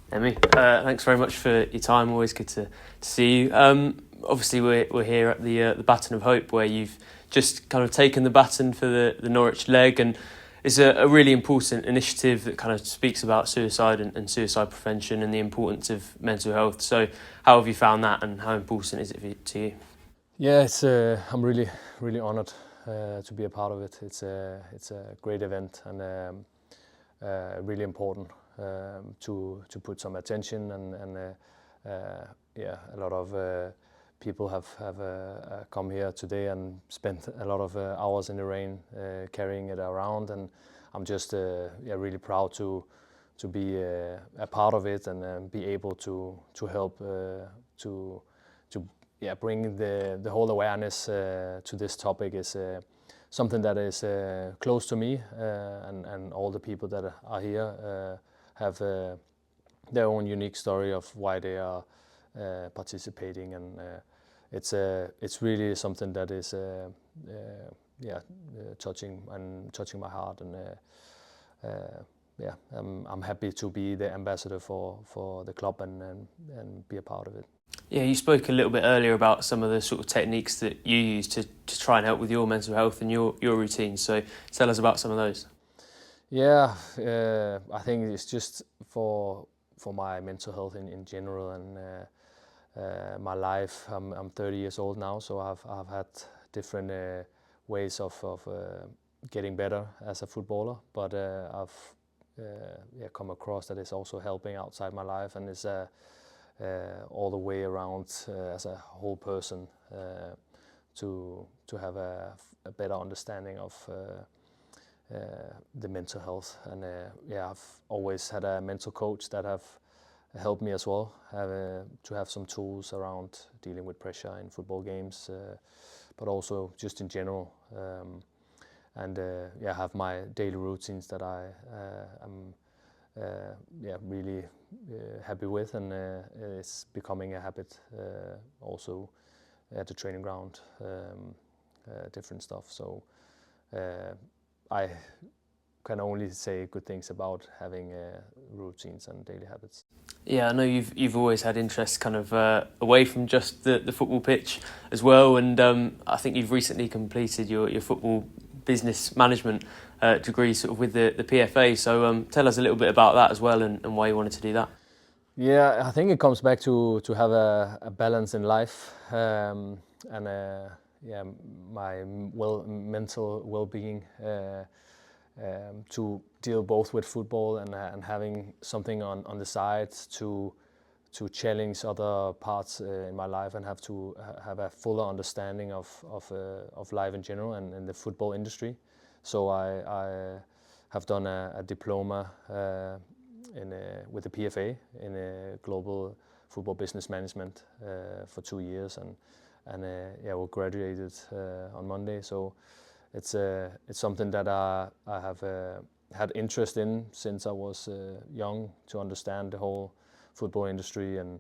Emmy, thanks very much for your time. Always good to see you. Obviously, we're here at the Baton of Hope, where you've just kind of taken the baton for the Norwich leg, and it's a really important initiative that kind of speaks about suicide and suicide prevention and the importance of mental health. So, how have you found that, and how important is it to you? Yeah, I'm really honoured to be a part of it. It's a great event and really important to put some attention and a lot of people have come here today and spent a lot of hours in the rain carrying it around, and I'm just really proud to be a part of it and be able to help to bring the whole awareness to this topic is something that is close to me, and all the people that are here have their own unique story of why they are participating, and it's really something that is touching my heart, and I'm happy to be the ambassador for the club and be a part of it. Yeah, you spoke a little bit earlier about some of the sort of techniques that you use to try and help with your mental health and your routine. So tell us about some of those. Yeah, I think it's just for my mental health in general and my life. I'm 30 years old now, so I've had different ways of getting better as a footballer, but I've come across that it's also helping outside my life, and it's all the way around as a whole person to have a better understanding of the mental health. And I've always had a mental coach that have helped me as well, to have some tools around dealing with pressure in football games, but also just in general. And I have my daily routines that I am really happy with, and it's becoming a habit also at the training ground, different stuff. So I can only say good things about having routines and daily habits. Yeah, I know you've always had interest kind of away from just the football pitch as well, and I think you've recently completed your football business management degree sort of with the PFA. So tell us a little bit about that as well, and why you wanted to do that. Yeah, I think it comes back to have a balance in life, and my mental well-being, to deal both with football and having something on the side to challenge other parts in my life, and have to have a fuller understanding of life in general and in the football industry. So I have done a diploma with the PFA in global football business management for 2 years, and we graduated on Monday. So it's something that I have had interest in since I was young, to understand the whole football industry, and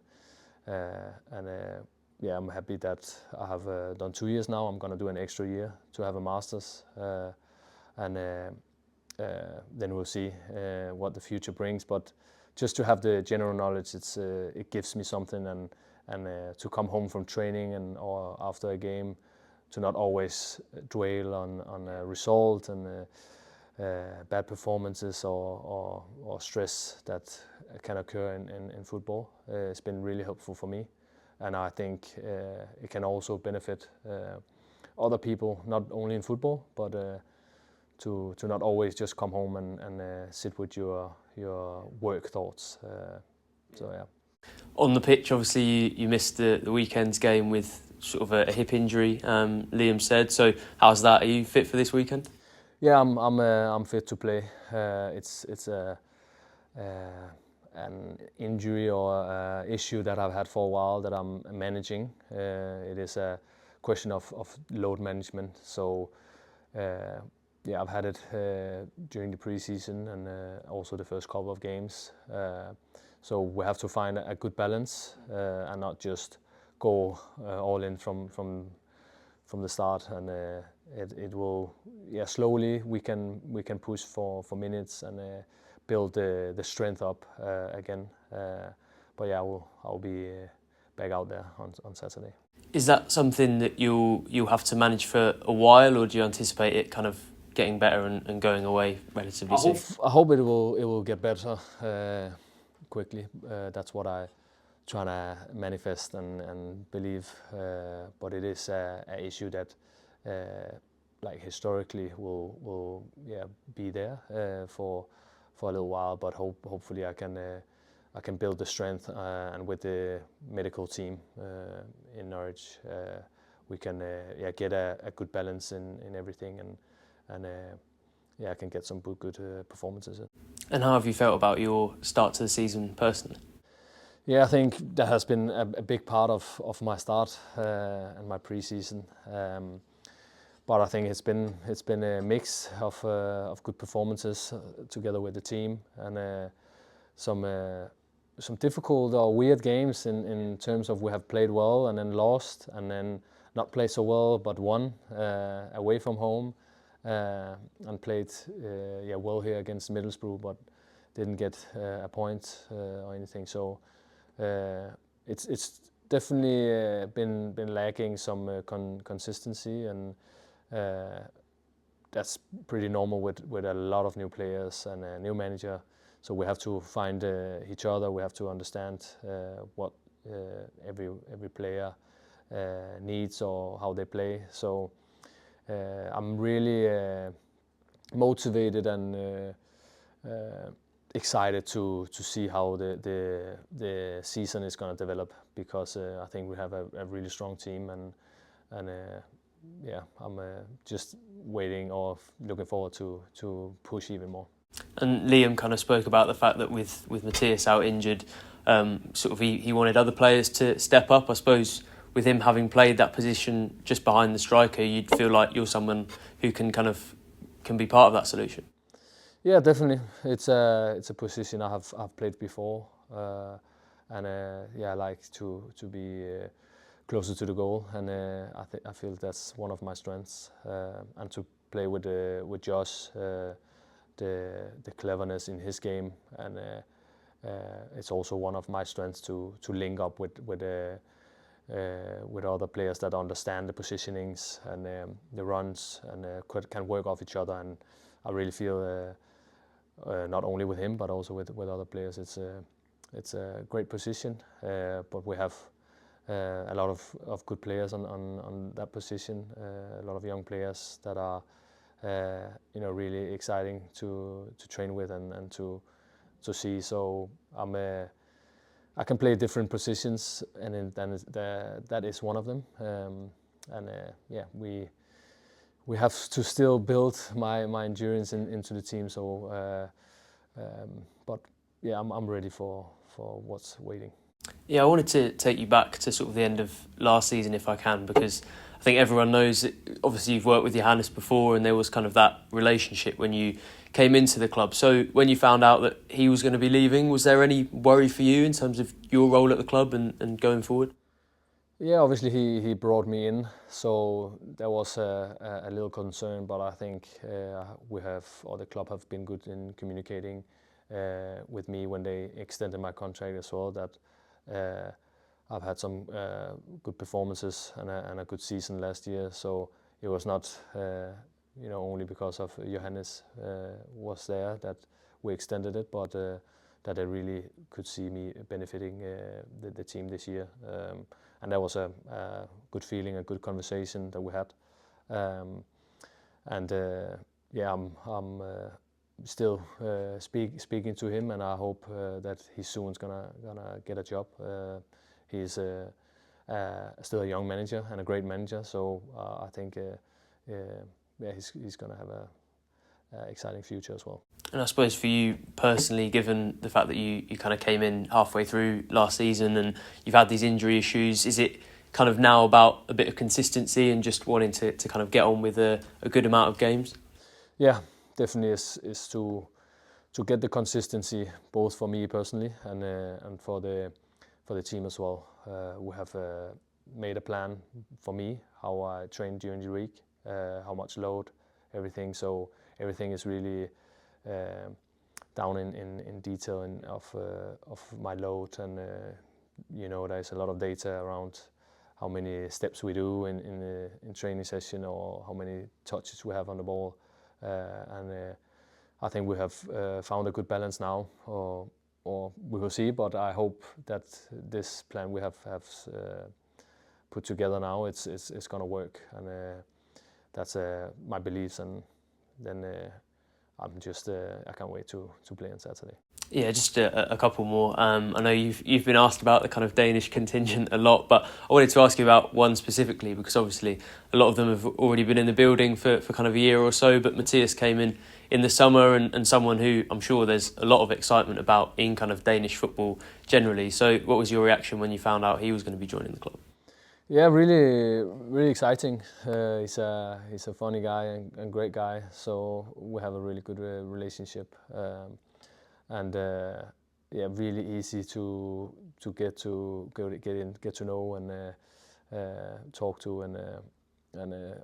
I'm happy that I have done 2 years now. I'm going to do an extra year to have a master's, and then we'll see what the future brings. But just to have the general knowledge, it gives me something, and to come home from training or after a game, to not always dwell on a result and bad performances or stress that can occur in football. It's been really helpful for me, and I think it can also benefit other people, not only in football, but to not always just come home and sit with your work thoughts. On the pitch, obviously you missed the weekend's game with sort of a hip injury, Liam said. So how's that? Are you fit for this weekend? Yeah, I'm fit to play. It's an injury or issue that I've had for a while that I'm managing. It is a question of load management. So I've had it during the preseason and also the first couple of games. So we have to find a good balance and not just go all in from the start. And it will slowly we can push for minutes, and build the strength up again. But yeah, I'll be back out there on Saturday. Is that something that you'll have to manage for a while, or do you anticipate it kind of getting better and going away relatively soon? I hope it will get better quickly. That's what I trying to manifest and believe. But it is a issue that like historically will be there for a little while. But hopefully I can build the strength, and with the medical team in Norwich, we can get a good balance in everything, and I can get some good performances. And how have you felt about your start to the season personally? Yeah, I think that has been a big part of my start and my pre-season. But I think it's been a mix of good performances together with the team, and some difficult or weird games in terms of we have played well and then lost, and then not played so well but won away from home, and played well here against Middlesbrough but didn't get a point or anything. So it's definitely been lacking some consistency, and that's pretty normal with a lot of new players and a new manager. So we have to find each other. We have to understand what every player needs or how they play. So I'm really motivated and excited to see how the season is going to develop, because I think we have a really strong team, and I'm just waiting or looking forward to push even more. And Liam kind of spoke about the fact that with Matthias out injured, sort of he wanted other players to step up. I suppose with him having played that position just behind the striker, you'd feel like you're someone who can be part of that solution. Yeah, definitely. It's a position I've played before, and I like to be closer to the goal, and I feel that's one of my strengths, and to play with Josh. The cleverness in his game, and it's also one of my strengths to link up with other players that understand the positionings and the runs, and can work off each other. And I really feel not only with him but also with other players, it's a great position. But we have a lot of good players on that position, a lot of young players that are really exciting to train with and to see. So I can play different positions, and that is one of them. We have to still build my endurance into the team. So, but yeah, I'm ready for what's waiting. Yeah, I wanted to take you back to sort of the end of last season, if I can, because I think everyone knows that obviously you've worked with Johannes before, and there was kind of that relationship when you came into the club. So when you found out that he was going to be leaving, was there any worry for you in terms of your role at the club and going forward? Yeah, obviously he brought me in, so there was a little concern, but I think the club have been good in communicating with me when they extended my contract as well, that I've had some good performances and a good season last year. So it was not only because of Johannes was there that we extended it, but that they really could see me benefiting the team this year. And that was a good feeling, a good conversation that we had. I'm still speaking to him, and I hope that he soon's gonna get a job. He's still a young manager and a great manager, so I think he's gonna have a exciting future as well. And I suppose for you personally, given the fact that you kind of came in halfway through last season and you've had these injury issues, is it kind of now about a bit of consistency and just wanting to kind of get on with a good amount of games? Yeah, definitely is to get the consistency, both for me personally and for the team as well. We have made a plan for me, how I train during the week, how much load, everything. So everything is really down in detail of my load, and there's a lot of data around how many steps we do in training session, or how many touches we have on the ball, and I think we have found a good balance now, or we will see. But I hope that this plan we have put together now, it's gonna work, and that's my beliefs, and then I can't wait to play on Saturday. Yeah, just a couple more. I know you've been asked about the kind of Danish contingent a lot, but I wanted to ask you about one specifically, because obviously a lot of them have already been in the building for kind of a year or so, but Matthias came in the summer, and someone who I'm sure there's a lot of excitement about in kind of Danish football generally. So what was your reaction when you found out he was going to be joining the club? Yeah, really, really exciting. He's a funny guy and great guy, so we have a really good relationship, and really easy to get to know and talk to, and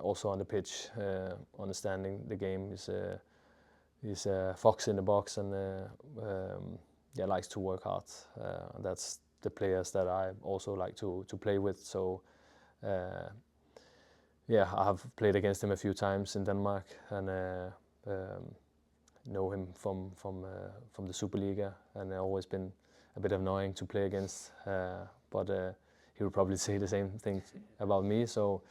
also on the pitch, understanding the game. He's a fox in the box, and likes to work hard. That's the players that I also like to play with. So I have played against him a few times in Denmark, and know him from the Superliga, and always been a bit annoying to play against. But he would probably say the same thing about me. So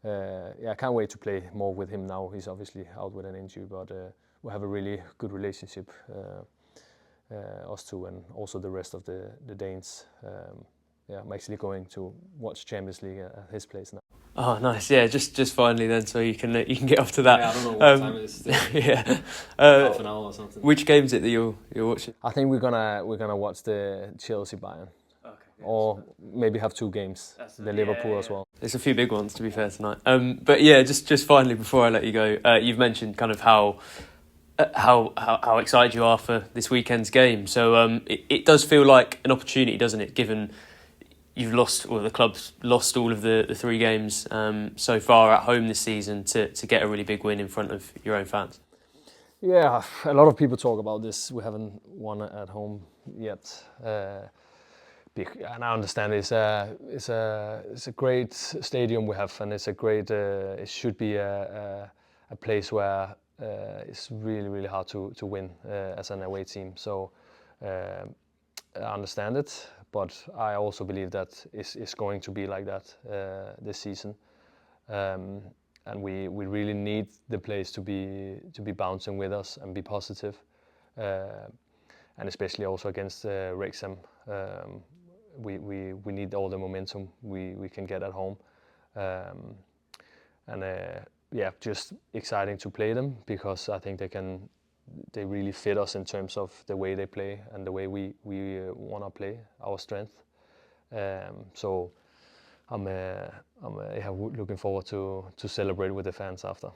I can't wait to play more with him now. He's obviously out with an injury, but we have a really good relationship, us two, and also the rest of the Danes. I'm actually going to watch Champions League at his place now. Oh, nice! Yeah, just finally then, so you can get off to that. Yeah, I don't know what time it is. Yeah, half an hour or something. Which game is it that you're watching? I think we're gonna watch the Chelsea Bayern, or maybe have two games, the Liverpool as well. There's a few big ones, to be fair, tonight. But yeah, just finally before I let you go, you've mentioned kind of how excited you are for this weekend's game. So it does feel like an opportunity, doesn't it? Given you've lost, or the club's lost all of the 3 games so far at home this season, to get a really big win in front of your own fans. Yeah, a lot of people talk about this. We haven't won at home yet, and I understand it's a great stadium we have, and it's a great. It should be a place where it's really, really hard to win as an away team. So I understand it. But I also believe that it's going to be like that this season, and we really need the place to be bouncing with us and be positive, and especially also against Wrexham. We need all the momentum we can get at home, and just exciting to play them, because I think they really fit us in terms of the way they play and the way we want to play, our strength. So I'm looking forward to celebrate with the fans after.